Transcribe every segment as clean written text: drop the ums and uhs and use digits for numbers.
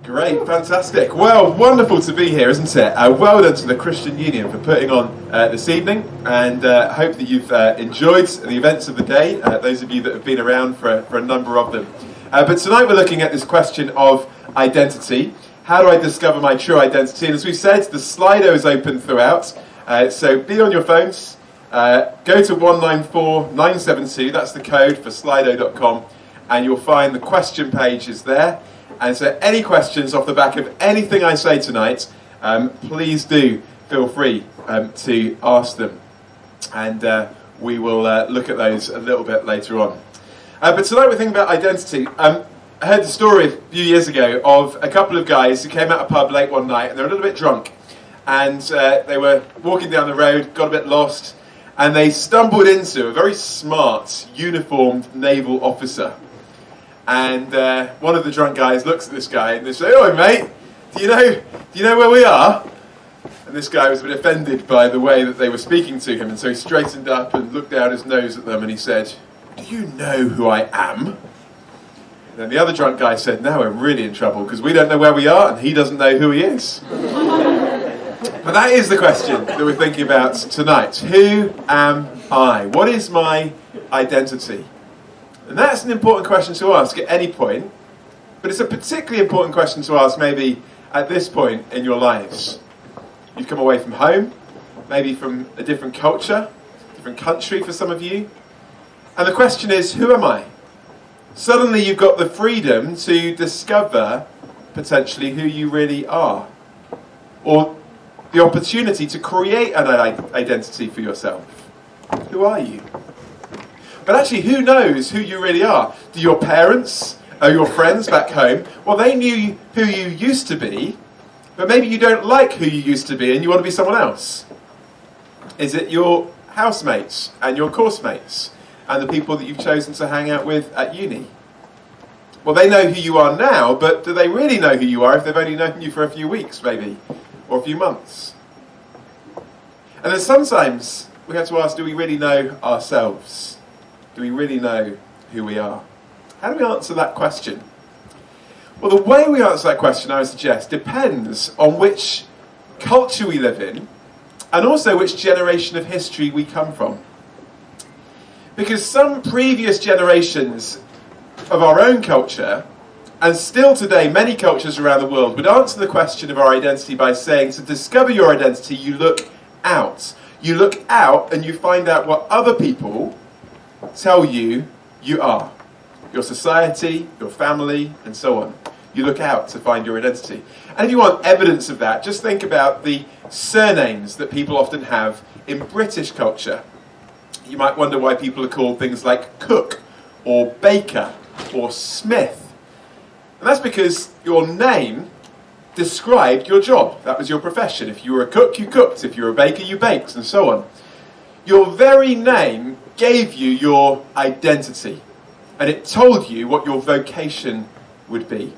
Great, fantastic. Well, wonderful to be here, isn't it? Well done to the Christian Union for putting on this evening, and hope that you've enjoyed the events of the day, those of you that have been around for a number of them. But tonight we're looking at this question of identity. How do I discover my true identity? And as we said, the Slido is open throughout, so be on your phones. Go to 194972, that's the code for slido.com, and you'll find the question page is there. And so any questions off the back of anything I say tonight, please do feel free to ask them. And we will look at those a little bit later on. But tonight we're thinking about identity. I heard the story a few years ago of a couple of guys who came out of a pub late one night and they were a little bit drunk. And they were walking down the road, got a bit lost, and they stumbled into a very smart, uniformed naval officer. And one of the drunk guys looks at this guy and they say, "Oh, mate, do you know where we are?" And this guy was a bit offended by the way that they were speaking to him, and so he straightened up and looked down his nose at them and he said, "Do you know who I am?" And then the other drunk guy said, "Now we're really in trouble because we don't know where we are and he doesn't know who he is." But that is the question that we're thinking about tonight. Who am I? What is my identity? And that's an important question to ask at any point, but it's a particularly important question to ask maybe at this point in your lives. You've come away from home, maybe from a different culture, different country for some of you, and the question is, who am I? Suddenly you've got the freedom to discover potentially who you really are, or the opportunity to create an identity for yourself. Who are you? But actually, who knows who you really are? Do your parents, your friends back home, well, they knew who you used to be, but maybe you don't like who you used to be and you want to be someone else. Is it your housemates and your course mates and the people that you've chosen to hang out with at uni? Well, they know who you are now, but do they really know who you are if they've only known you for a few weeks, maybe, or a few months? And then sometimes we have to ask, do we really know ourselves? Do we really know who we are? How do we answer that question? Well, the way we answer that question, I would suggest, depends on which culture we live in and also which generation of history we come from. Because some previous generations of our own culture, and still today many cultures around the world, would answer the question of our identity by saying, to discover your identity, you look out. You look out and you find out what other people tell you you are. Your society, your family, and so on. You look out to find your identity. And if you want evidence of that, just think about the surnames that people often have in British culture. You might wonder why people are called things like Cook, or Baker, or Smith. And that's because your name described your job. That was your profession. If you were a cook, you cooked. If you were a baker, you baked, and so on. Your very name gave you your identity, and it told you what your vocation would be.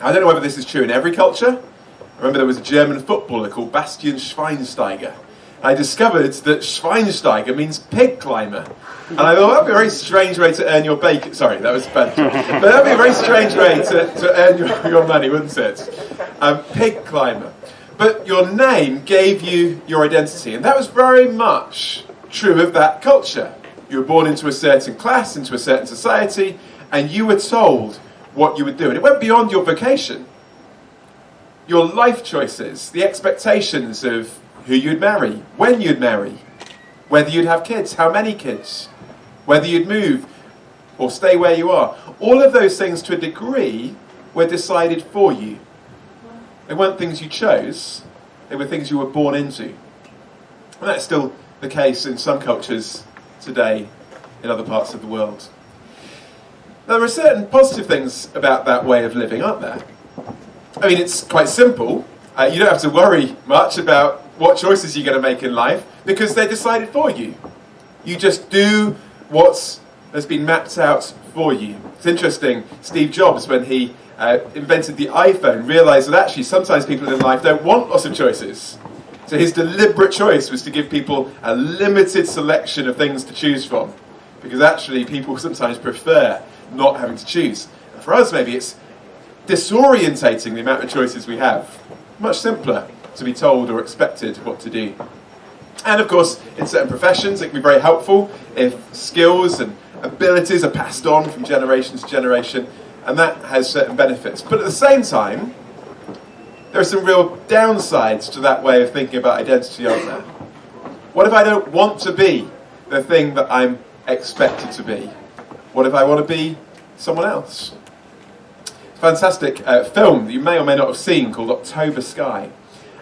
I don't know whether this is true in every culture. I remember there was a German footballer called Bastian Schweinsteiger. I discovered that Schweinsteiger means pig climber. And I thought, that would be a very strange way to earn your bacon. Sorry, that was bad. But that would be a very strange way to earn your money, wouldn't it? Pig climber. But your name gave you your identity, and that was very much true of that culture. You were born into a certain class, into a certain society, and you were told what you would do. And it went beyond your vocation. Your life choices, the expectations of who you'd marry, when you'd marry, whether you'd have kids, how many kids, whether you'd move or stay where you are. All of those things, to a degree, were decided for you. They weren't things you chose, they were things you were born into. And that's still the case in some cultures today in other parts of the world. Now, there are certain positive things about that way of living, aren't there? I mean, it's quite simple. You don't have to worry much about what choices you're going to make in life because they're decided for you. You just do what has been mapped out for you. It's interesting, Steve Jobs, when he invented the iPhone, realised that actually sometimes people in life don't want lots of choices. So his deliberate choice was to give people a limited selection of things to choose from, because actually people sometimes prefer not having to choose. And for us, maybe it's disorientating the amount of choices we have. Much simpler to be told or expected what to do. And of course, in certain professions, it can be very helpful if skills and abilities are passed on from generation to generation, and that has certain benefits. But at the same time, there are some real downsides to that way of thinking about identity, aren't there? What if I don't want to be the thing that I'm expected to be? What if I want to be someone else? It's a fantastic film that you may or may not have seen called October Sky.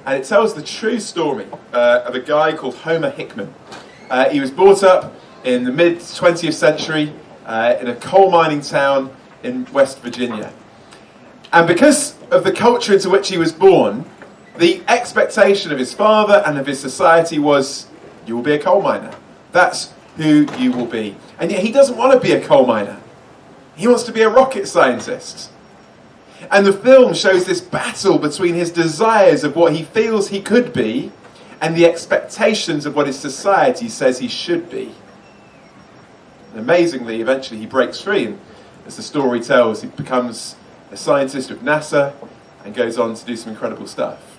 And it tells the true story of a guy called Homer Hickman. He was brought up in the mid-20th century in a coal mining town in West Virginia. And because of the culture into which he was born, the expectation of his father and of his society was, you will be a coal miner. That's who you will be. And yet he doesn't want to be a coal miner. He wants to be a rocket scientist. And the film shows this battle between his desires of what he feels he could be and the expectations of what his society says he should be. And amazingly, eventually he breaks free, and as the story tells, he becomes a scientist with NASA and goes on to do some incredible stuff.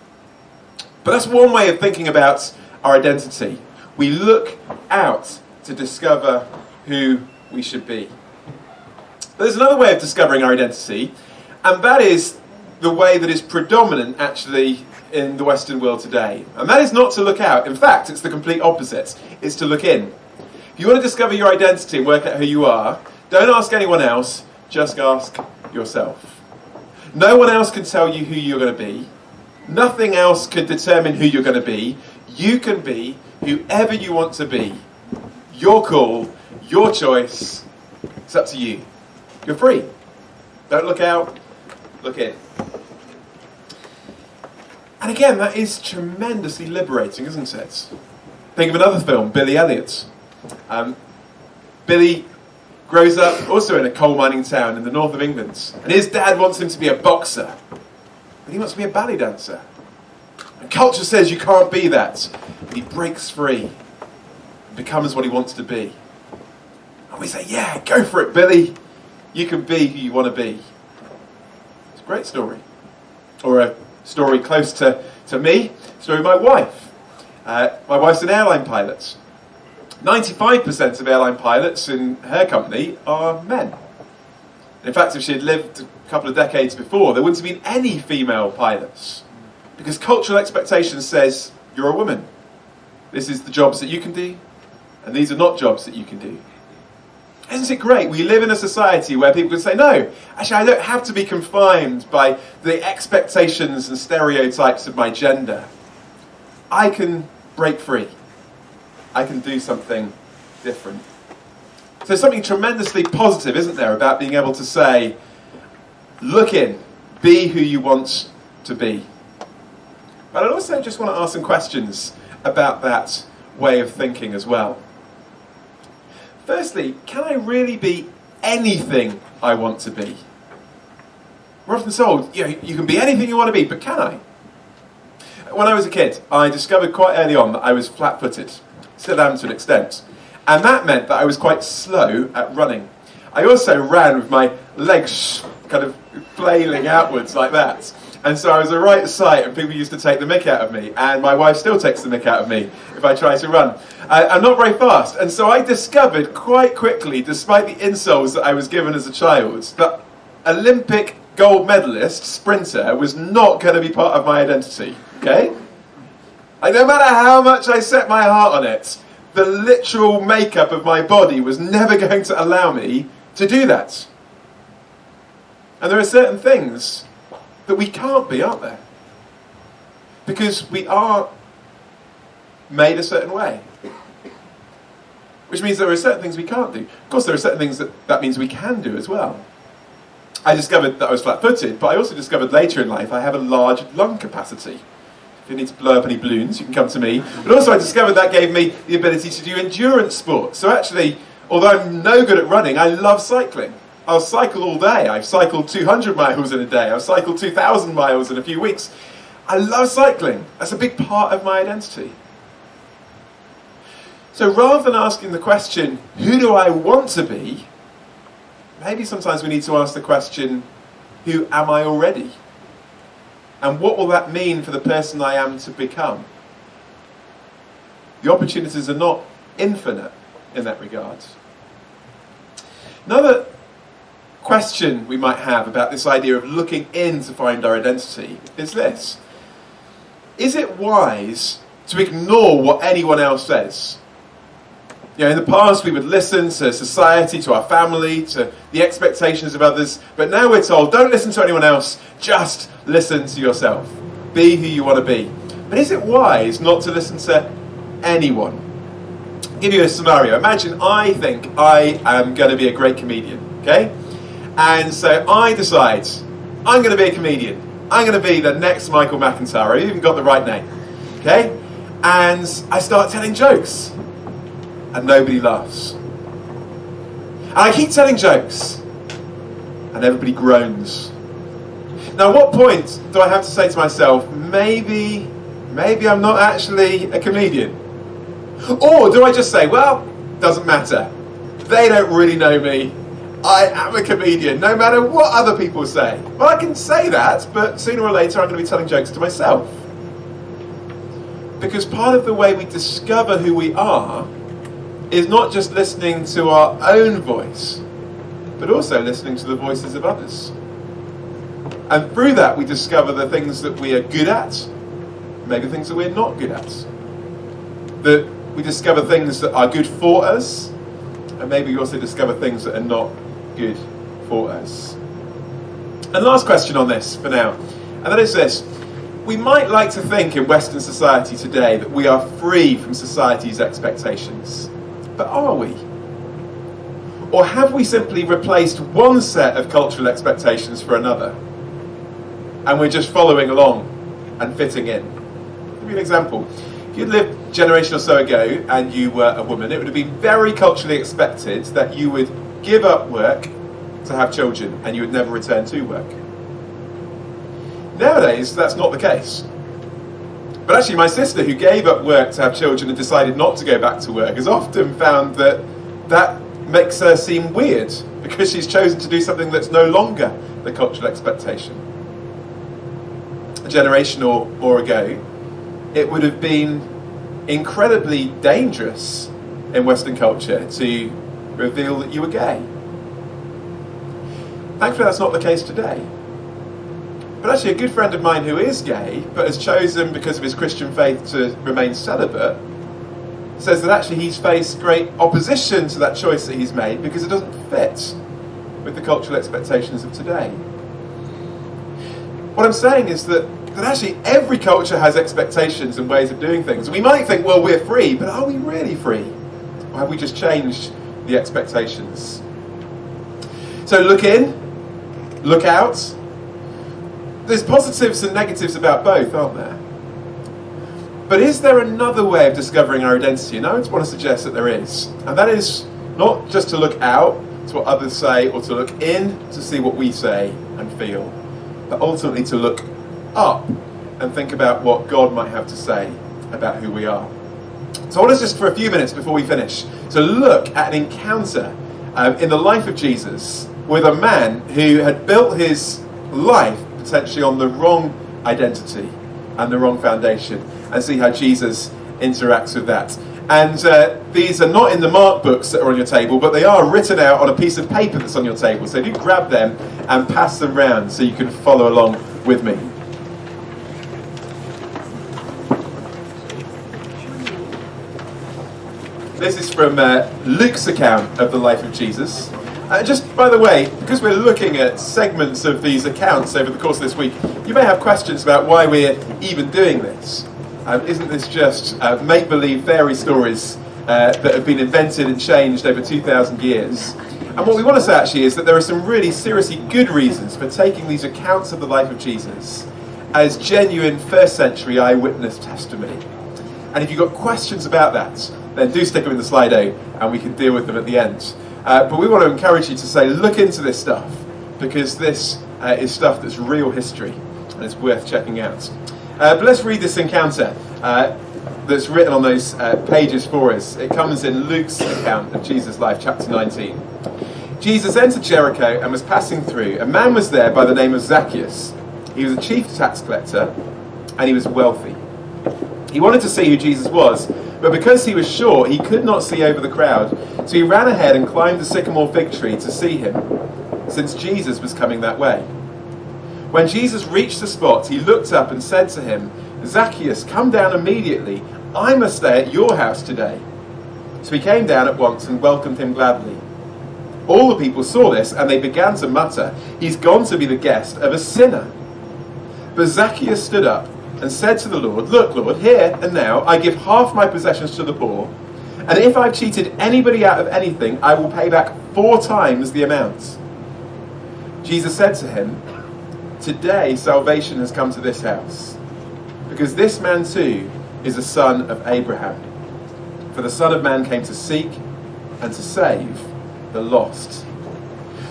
But that's one way of thinking about our identity. We look out to discover who we should be. But there's another way of discovering our identity, and that is the way that is predominant actually in the Western world today. And that is not to look out. In fact, it's the complete opposite. It's to look in. If you want to discover your identity and work out who you are, don't ask anyone else, just ask yourself. No one else can tell you who you're going to be. Nothing else can determine who you're going to be. You can be whoever you want to be. Your call, your choice. It's up to you. You're free. Don't look out, look in. And again, that is tremendously liberating, isn't it? Think of another film, Billy Elliot. Billy grows up also in a coal mining town in the north of England. And his dad wants him to be a boxer. But he wants to be a ballet dancer. And culture says you can't be that. But he breaks free and becomes what he wants to be. And we say, yeah, go for it, Billy. You can be who you want to be. It's a great story. Or a story close to me, a story of my wife. My wife's an airline pilot. 95% of airline pilots in her company are men. In fact, if she had lived a couple of decades before, there wouldn't have been any female pilots. Because cultural expectation says, you're a woman. This is the jobs that you can do, and these are not jobs that you can do. Isn't it great? We live in a society where people can say, no, actually I don't have to be confined by the expectations and stereotypes of my gender. I can break free. I can do something different. So there's something tremendously positive, isn't there, about being able to say, look in, be who you want to be. But I also just want to ask some questions about that way of thinking as well. Firstly, can I really be anything I want to be? We're often told, you can be anything you want to be, but can I? When I was a kid, I discovered quite early on that I was flat-footed. Still am to an extent. And that meant that I was quite slow at running. I also ran with my legs kind of flailing outwards like that. And so I was a right sight, and people used to take the mick out of me. And my wife still takes the mick out of me if I try to run. I'm not very fast. And so I discovered quite quickly, despite the insults that I was given as a child, that Olympic gold medalist sprinter was not going to be part of my identity. Okay? Like, no matter how much I set my heart on it, the literal makeup of my body was never going to allow me to do that. And there are certain things that we can't be, aren't there? Because we are made a certain way. Which means there are certain things we can't do. Of course, there are certain things that means we can do as well. I discovered that I was flat-footed, but I also discovered later in life I have a large lung capacity. If you need to blow up any balloons, you can come to me. But also I discovered that gave me the ability to do endurance sports. So actually, although I'm no good at running, I love cycling. I'll cycle all day. I've cycled 200 miles in a day. I've cycled 2,000 miles in a few weeks. I love cycling. That's a big part of my identity. So rather than asking the question, who do I want to be? Maybe sometimes we need to ask the question, who am I already? And what will that mean for the person I am to become? The opportunities are not infinite in that regard. Another question we might have about this idea of looking in to find our identity is this. Is it wise to ignore what anyone else says? In the past we would listen to society, to our family, to the expectations of others, but now we're told, don't listen to anyone else, just listen to yourself. Be who you want to be. But is it wise not to listen to anyone? I'll give you a scenario. Imagine I think I am going to be a great comedian, okay? And so I decide, I'm going to be a comedian. I'm going to be the next Michael McIntyre. I even got the right name, okay? And I start telling jokes. And nobody laughs. And I keep telling jokes, and everybody groans. Now, at what point do I have to say to myself, maybe I'm not actually a comedian? Or do I just say, well, doesn't matter. They don't really know me. I am a comedian, no matter what other people say. Well, I can say that, but sooner or later I'm going to be telling jokes to myself. Because part of the way we discover who we are is not just listening to our own voice, but also listening to the voices of others. And through that we discover the things that we are good at, maybe things that we're not good at. That we discover things that are good for us, and maybe we also discover things that are not good for us. And last question on this for now, and that is this. We might like to think in Western society today that we are free from society's expectations. But are we? Or have we simply replaced one set of cultural expectations for another? And we're just following along and fitting in. I'll give you an example. If you'd lived a generation or so ago and you were a woman, it would have been very culturally expected that you would give up work to have children and you would never return to work. Nowadays, that's not the case. But actually, my sister, who gave up work to have children and decided not to go back to work, has often found that makes her seem weird because she's chosen to do something that's no longer the cultural expectation. A generation or more ago, it would have been incredibly dangerous in Western culture to reveal that you were gay. Thankfully, that's not the case today. But actually, a good friend of mine who is gay, but has chosen because of his Christian faith to remain celibate, says that actually he's faced great opposition to that choice that he's made because it doesn't fit with the cultural expectations of today. What I'm saying is that actually every culture has expectations and ways of doing things. And we might think, well, we're free, but are we really free? Or have we just changed the expectations? So look in, look out. There's positives and negatives about both, aren't there? But is there another way of discovering our identity? And I want to suggest that there is. And that is not just to look out to what others say or to look in to see what we say and feel, but ultimately to look up and think about what God might have to say about who we are. So I want us just for a few minutes before we finish to look at an encounter in the life of Jesus with a man who had built his life potentially on the wrong identity and the wrong foundation, and see how Jesus interacts with that. And these are not in the mark books that are on your table, but they are written out on a piece of paper that's on your table. So do grab them and pass them round so you can follow along with me. This is from Luke's account of the life of Jesus. Just by the way, because we're looking at segments of these accounts over the course of this week, you may have questions about why we're even doing this. Isn't this just make-believe fairy stories that have been invented and changed over 2,000 years? And what we want to say actually is that there are some really seriously good reasons for taking these accounts of the life of Jesus as genuine first century eyewitness testimony. And if you've got questions about that, then do stick them in the Slido and we can deal with them at the end. But we want to encourage you to say, look into this stuff, because this is stuff that's real history and it's worth checking out. But let's read this encounter that's written on those pages for us. It comes in Luke's account of Jesus' life, chapter 19. Jesus entered Jericho and was passing through. A man was there by the name of Zacchaeus. He was a chief tax collector, and he was wealthy. He wanted to see who Jesus was, but because he was short, he could not see over the crowd. So he ran ahead and climbed the sycamore fig tree to see him, since Jesus was coming that way. When Jesus reached the spot, he looked up and said to him, "Zacchaeus, come down immediately. I must stay at your house today." So he came down at once and welcomed him gladly. All the people saw this, and they began to mutter, "He's gone to be the guest of a sinner." But Zacchaeus stood up and said to the Lord, "Look, Lord, here and now I give half my possessions to the poor, and if I've cheated anybody out of anything, I will pay back 4 times the amount." Jesus said to him, "Today salvation has come to this house, because this man too is a son of Abraham. For the Son of Man came to seek and to save the lost."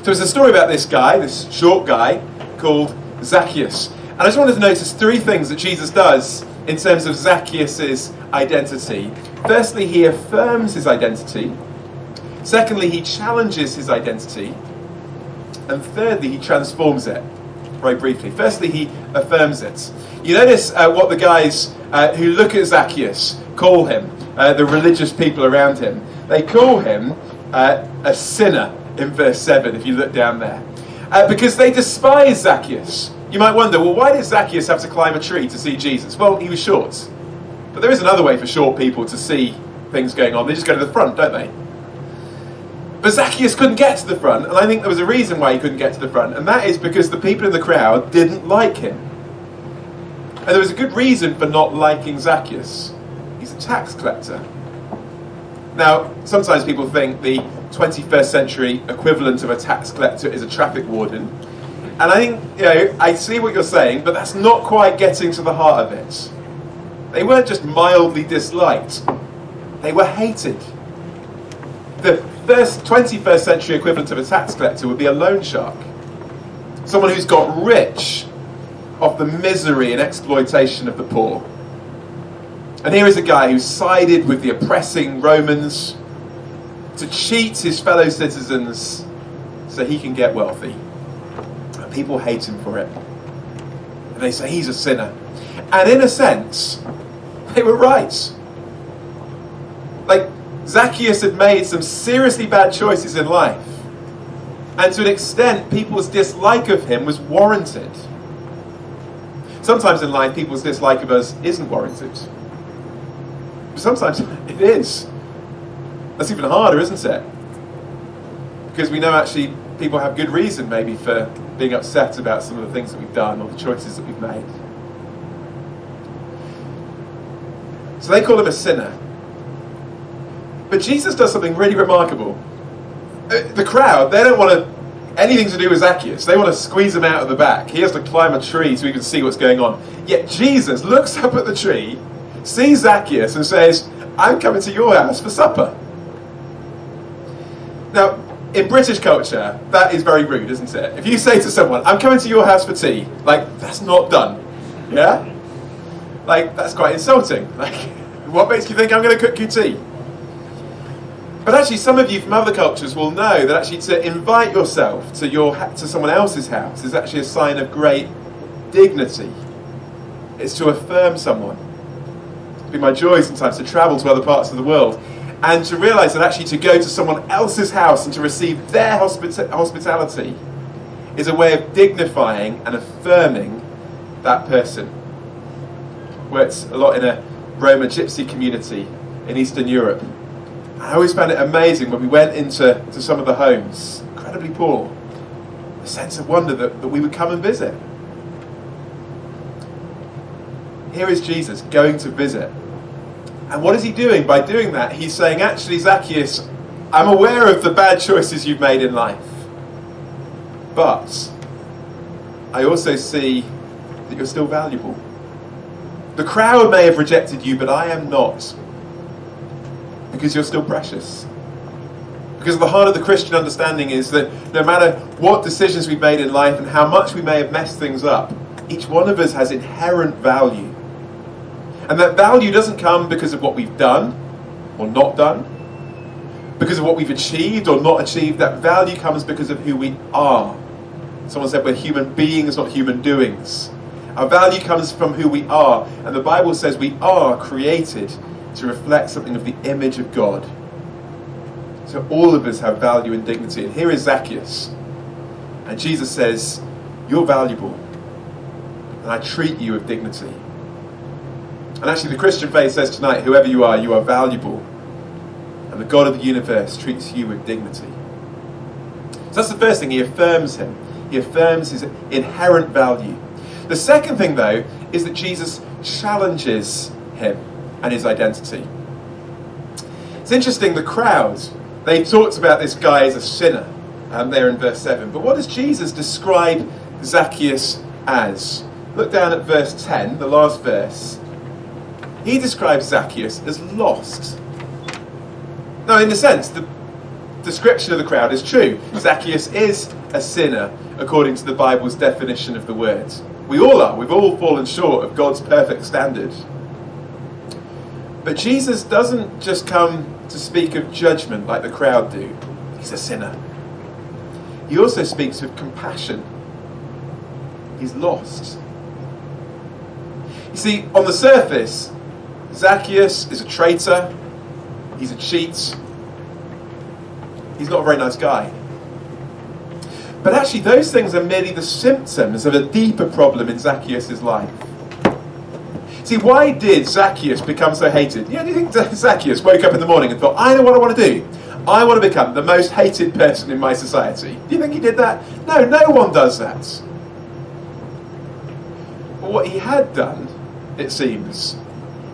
So it's a story about this guy, this short guy, called Zacchaeus. And I just wanted to notice 3 things that Jesus does in terms of Zacchaeus' identity. Firstly, he affirms his identity. Secondly, he challenges his identity. And thirdly, he transforms it. Very briefly. Firstly, he affirms it. You notice what the guys who look at Zacchaeus call him, the religious people around him. They call him a sinner in verse 7, if you look down there. Because they despise Zacchaeus. You might wonder, well, why did Zacchaeus have to climb a tree to see Jesus? Well, he was short. But there is another way for short people to see things going on. They just go to the front, don't they? But Zacchaeus couldn't get to the front, and I think there was a reason why he couldn't get to the front, and that is because the people in the crowd didn't like him. And there was a good reason for not liking Zacchaeus. He's a tax collector. Now, sometimes people think the 21st century equivalent of a tax collector is a traffic warden. And I think, I see what you're saying, but that's not quite getting to the heart of it. They weren't just mildly disliked. They were hated. The 21st century equivalent of a tax collector would be a loan shark. Someone who's got rich off the misery and exploitation of the poor. And here is a guy who sided with the oppressing Romans to cheat his fellow citizens so he can get wealthy. And people hate him for it. And they say he's a sinner. And in a sense, they were right. Like, Zacchaeus had made some seriously bad choices in life. And to an extent, people's dislike of him was warranted. Sometimes in life, people's dislike of us isn't warranted. But sometimes it is. That's even harder, isn't it? Because we know actually people have good reason maybe for being upset about some of the things that we've done or the choices that we've made. So they call him a sinner. But Jesus does something really remarkable. The crowd, they don't want anything to do with Zacchaeus. They want to squeeze him out of the back. He has to climb a tree so he can see what's going on. Yet Jesus looks up at the tree, sees Zacchaeus and says, "I'm coming to your house for supper." Now, in British culture, that is very rude, isn't it? If you say to someone, "I'm coming to your house for tea," like, that's not done. Yeah? Like, that's quite insulting. Like, what makes you think I'm going to cook you tea? But actually, some of you from other cultures will know that actually to invite yourself to someone else's house is actually a sign of great dignity. It's to affirm someone. It's been my joy sometimes to travel to other parts of the world and to realise that actually to go to someone else's house and to receive their hospitality is a way of dignifying and affirming that person. Worked a lot in a Roma gypsy community in Eastern Europe. I always found it amazing when we went into some of the homes, incredibly poor, a sense of wonder that we would come and visit. Here is Jesus going to visit. And what is he doing? By doing that, he's saying, actually, Zacchaeus, I'm aware of the bad choices you've made in life. But I also see that you're still valuable. The crowd may have rejected you, but I am not. Because you're still precious. Because the heart of the Christian understanding is that no matter what decisions we've made in life and how much we may have messed things up, each one of us has inherent value. And that value doesn't come because of what we've done or not done, because of what we've achieved or not achieved. That value comes because of who we are. Someone said we're human beings, not human doings. Our value comes from who we are, and the Bible says we are created to reflect something of the image of God. So all of us have value and dignity. And here is Zacchaeus. And Jesus says, you're valuable, and I treat you with dignity. And actually the Christian faith says tonight, whoever you are valuable. And the God of the universe treats you with dignity. So that's the first thing, he affirms him. He affirms his inherent value. The second thing, though, is that Jesus challenges him and his identity. It's interesting, the crowd, they talked about this guy as a sinner, there in verse 7. But what does Jesus describe Zacchaeus as? Look down at verse 10, the last verse. He describes Zacchaeus as lost. Now, in a sense, the description of the crowd is true. Zacchaeus is a sinner, according to the Bible's definition of the word. We all are. We've all fallen short of God's perfect standard. But Jesus doesn't just come to speak of judgment like the crowd do. He's a sinner. He also speaks of compassion. He's lost. You see, on the surface, Zacchaeus is a traitor. He's a cheat. He's not a very nice guy. But actually, those things are merely the symptoms of a deeper problem in Zacchaeus' life. See, why did Zacchaeus become so hated? Do you think Zacchaeus woke up in the morning and thought, I know what I want to do. I want to become the most hated person in my society. Do you think he did that? No, no one does that. But what he had done, it seems,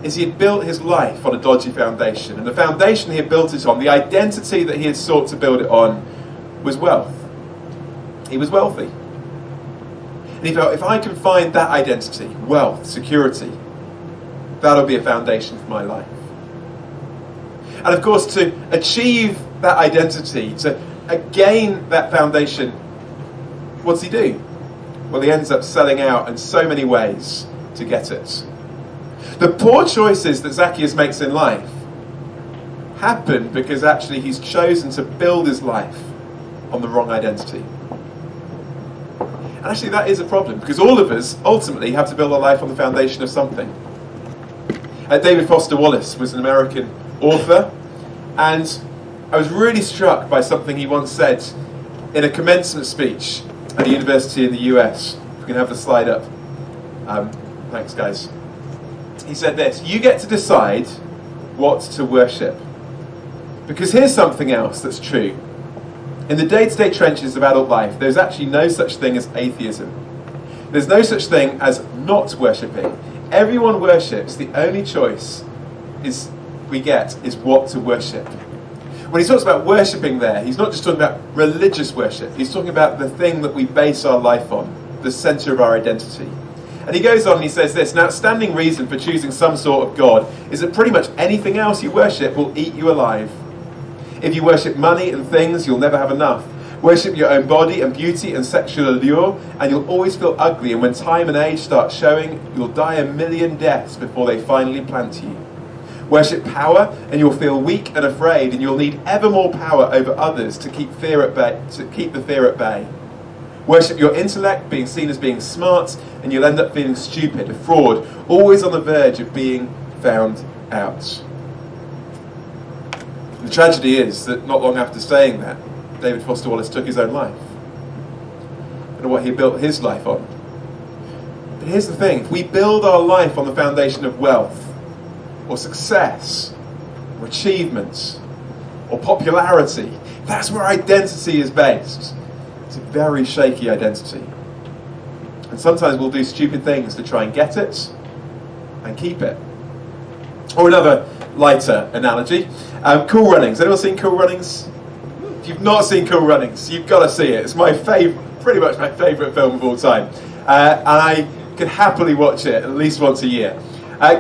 is he had built his life on a dodgy foundation. And the foundation he had built it on, the identity that he had sought to build it on, was wealth. He was wealthy. And he felt, if I can find that identity, wealth, security, that'll be a foundation for my life. And of course, to achieve that identity, to gain that foundation, what does he do? Well, he ends up selling out in so many ways to get it. The poor choices that Zacchaeus makes in life happen because actually he's chosen to build his life on the wrong identity. And actually that is a problem, because all of us ultimately have to build our life on the foundation of something. David Foster Wallace was an American author, and I was really struck by something he once said in a commencement speech at a university in the US. If we can have the slide up. Thanks, guys. He said this: you get to decide what to worship. Because here's something else that's true. In the day-to-day trenches of adult life, there's actually no such thing as atheism. There's no such thing as not worshipping. Everyone worships. The only choice we get is what to worship. When he talks about worshipping there, he's not just talking about religious worship. He's talking about the thing that we base our life on, the centre of our identity. And he goes on and he says this: an outstanding reason for choosing some sort of God is that pretty much anything else you worship will eat you alive. If you worship money and things, you'll never have enough. Worship your own body and beauty and sexual allure, and you'll always feel ugly, and when time and age start showing, you'll die a million deaths before they finally plant you. Worship power, and you'll feel weak and afraid, and you'll need ever more power over others to keep fear at bay, the fear at bay. Worship your intellect, being seen as being smart, and you'll end up feeling stupid, a fraud, always on the verge of being found out. The tragedy is that not long after saying that, David Foster Wallace took his own life. I don't know what he built his life on. But here's the thing: if we build our life on the foundation of wealth, or success, or achievements, or popularity, that's where identity is based. It's a very shaky identity. And sometimes we'll do stupid things to try and get it and keep it. Or another lighter analogy, Cool Runnings. Anyone seen Cool Runnings? If you've not seen Cool Runnings, you've got to see it. It's my pretty much my favourite film of all time. And I can happily watch it at least once a year.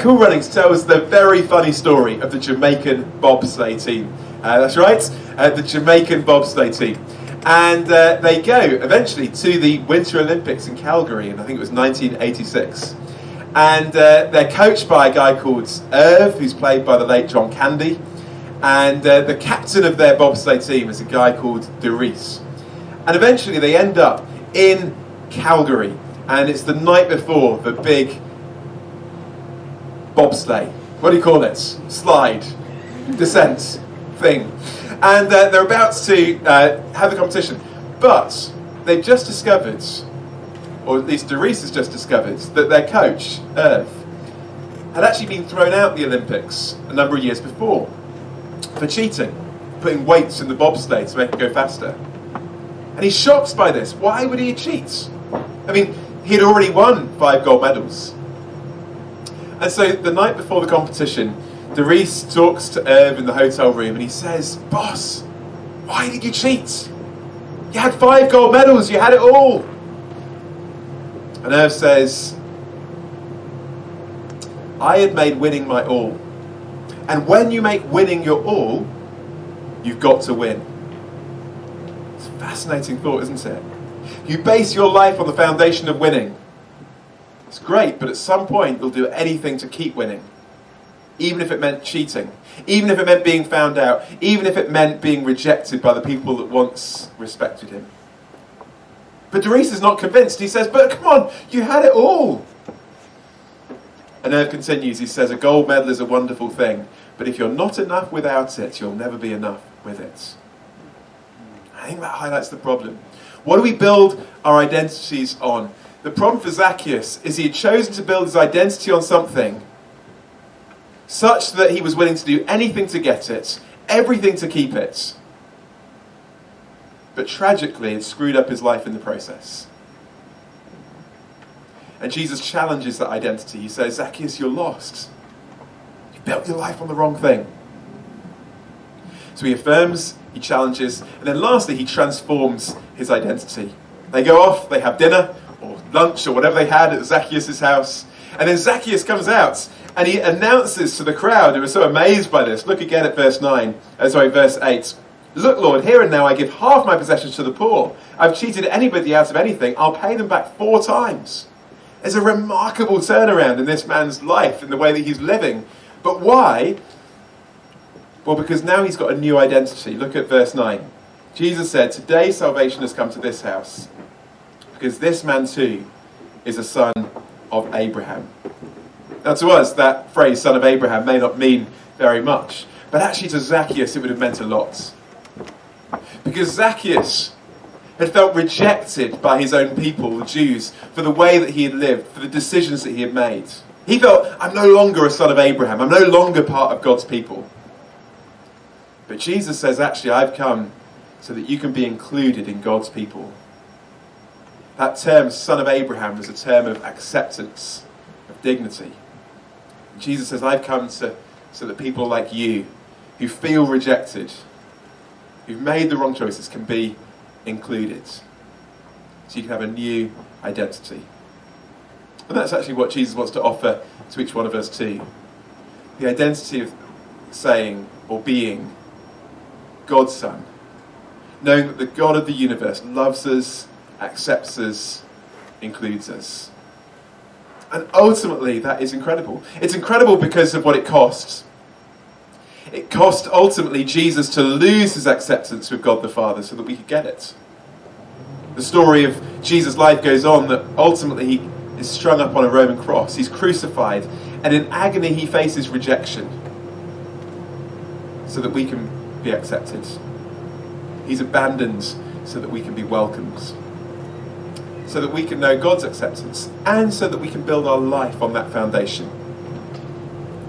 Cool Runnings tells the very funny story of the Jamaican bobsleigh team. That's right, the Jamaican bobsleigh team. And they go eventually to the Winter Olympics in Calgary, and I think it was 1986. And they're coached by a guy called Irv, who's played by the late John Candy. And the captain of their bobsleigh team is a guy called Zacchaeus. And eventually they end up in Calgary, and it's the night before the big bobsleigh. What do you call it? Slide, descent thing. And they're about to have the competition. But they've just discovered, or at least Zacchaeus has just discovered, that their coach, Irv, had actually been thrown out of the Olympics a number of years before for cheating, putting weights in the bobsleigh to make it go faster. And he's shocked by this. Why would he cheat? I mean, he'd already won 5 gold medals. And so the night before the competition, Zacchaeus talks to Irv in the hotel room and he says, "Boss, why did you cheat? You had 5 gold medals, you had it all." And Irv says, "I had made winning my all. And when you make winning your all, you've got to win." It's a fascinating thought, isn't it? You base your life on the foundation of winning. It's great, but at some point you'll do anything to keep winning. Even if it meant cheating. Even if it meant being found out. Even if it meant being rejected by the people that once respected him. But Zacchaeus is not convinced. He says, "But come on, you had it all." And Irv continues, he says, "A gold medal is a wonderful thing, but if you're not enough without it, you'll never be enough with it." I think that highlights the problem. What do we build our identities on? The problem for Zacchaeus is he had chosen to build his identity on something such that he was willing to do anything to get it, everything to keep it. But tragically, it screwed up his life in the process. And Jesus challenges that identity. He says, "Zacchaeus, you're lost. You built your life on the wrong thing." So he affirms, he challenges, and then lastly, he transforms his identity. They go off, they have dinner, or lunch, or whatever they had at Zacchaeus' house. And then Zacchaeus comes out, and he announces to the crowd, who are so amazed by this. Look again at verse 8. "Look, Lord, here and now I give half my possessions to the poor. I've cheated anybody out of anything. I'll pay them back 4 times. There's a remarkable turnaround in this man's life, in the way that he's living. But why? Well, because now he's got a new identity. Look at verse 9. Jesus said, "Today salvation has come to this house, because this man too is a son of Abraham." Now to us, that phrase, son of Abraham, may not mean very much. But actually to Zacchaeus, it would have meant a lot. Because Zacchaeus had felt rejected by his own people, the Jews, for the way that he had lived, for the decisions that he had made. He felt, I'm no longer a son of Abraham. I'm no longer part of God's people. But Jesus says, actually, I've come so that you can be included in God's people. That term, son of Abraham, was a term of acceptance, of dignity. Jesus says, I've come so that people like you, who feel rejected, who've made the wrong choices, can be included. So you can have a new identity. And that's actually what Jesus wants to offer to each one of us too. The identity of saying or being God's son. Knowing that the God of the universe loves us, accepts us, includes us. And ultimately that is incredible. It's incredible because of what it costs. It cost ultimately Jesus to lose his acceptance with God the Father so that we could get it. The story of Jesus' life goes on that ultimately he is strung up on a Roman cross. He's crucified, and in agony he faces rejection so that we can be accepted. He's abandoned so that we can be welcomed. So that we can know God's acceptance, and so that we can build our life on that foundation.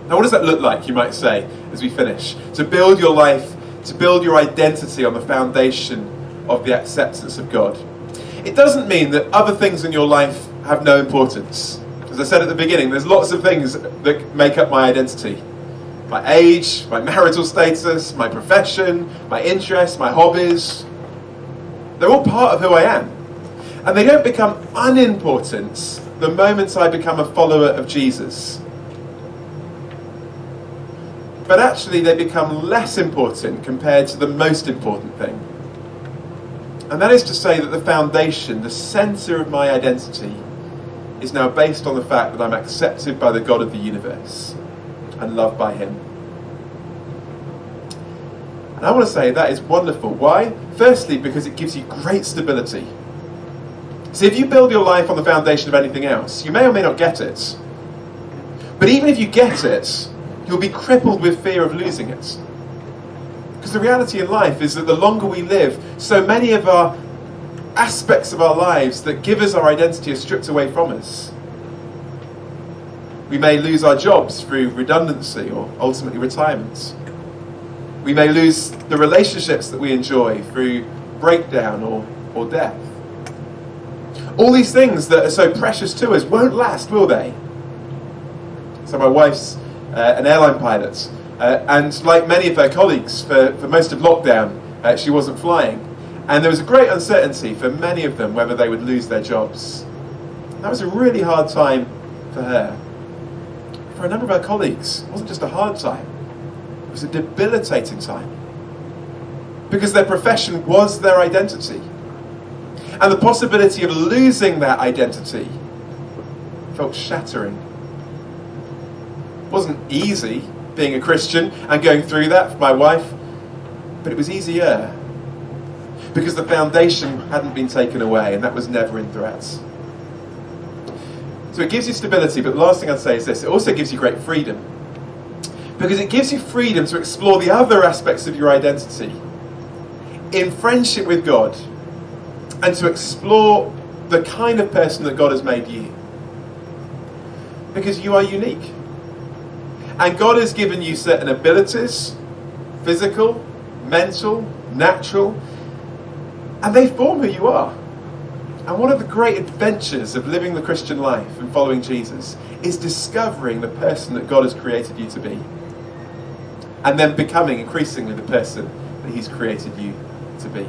Now what does that look like, you might say, as we finish? To build your life, to build your identity on the foundation of the acceptance of God. It doesn't mean that other things in your life have no importance. As I said at the beginning, there's lots of things that make up my identity. My age, my marital status, my profession, my interests, my hobbies. They're all part of who I am. And they don't become unimportant the moment I become a follower of Jesus. But actually they become less important compared to the most important thing. And that is to say that the foundation, the centre of my identity, is now based on the fact that I'm accepted by the God of the universe and loved by him. And I want to say that is wonderful. Why? Firstly, because it gives you great stability. See, if you build your life on the foundation of anything else, you may or may not get it. But even if you get it, you'll be crippled with fear of losing it. Because the reality in life is that the longer we live, so many of our aspects of our lives that give us our identity are stripped away from us. We may lose our jobs through redundancy or ultimately retirement. We may lose the relationships that we enjoy through breakdown or death. All these things that are so precious to us won't last, will they? So my wife's an airline pilot, and like many of her colleagues, for most of lockdown, she wasn't flying. And there was a great uncertainty for many of them whether they would lose their jobs. That was a really hard time for her. For a number of her colleagues, it wasn't just a hard time, it was a debilitating time. Because their profession was their identity. And the possibility of losing that identity felt shattering. It wasn't easy being a Christian and going through that for my wife, but it was easier. Because the foundation hadn't been taken away, and that was never in threat. So it gives you stability, but the last thing I'd say is this: it also gives you great freedom. Because it gives you freedom to explore the other aspects of your identity in friendship with God, and to explore the kind of person that God has made you. Because you are unique. And God has given you certain abilities, physical, mental, natural, and they form who you are. And one of the great adventures of living the Christian life and following Jesus is discovering the person that God has created you to be. And then becoming increasingly the person that He's created you to be.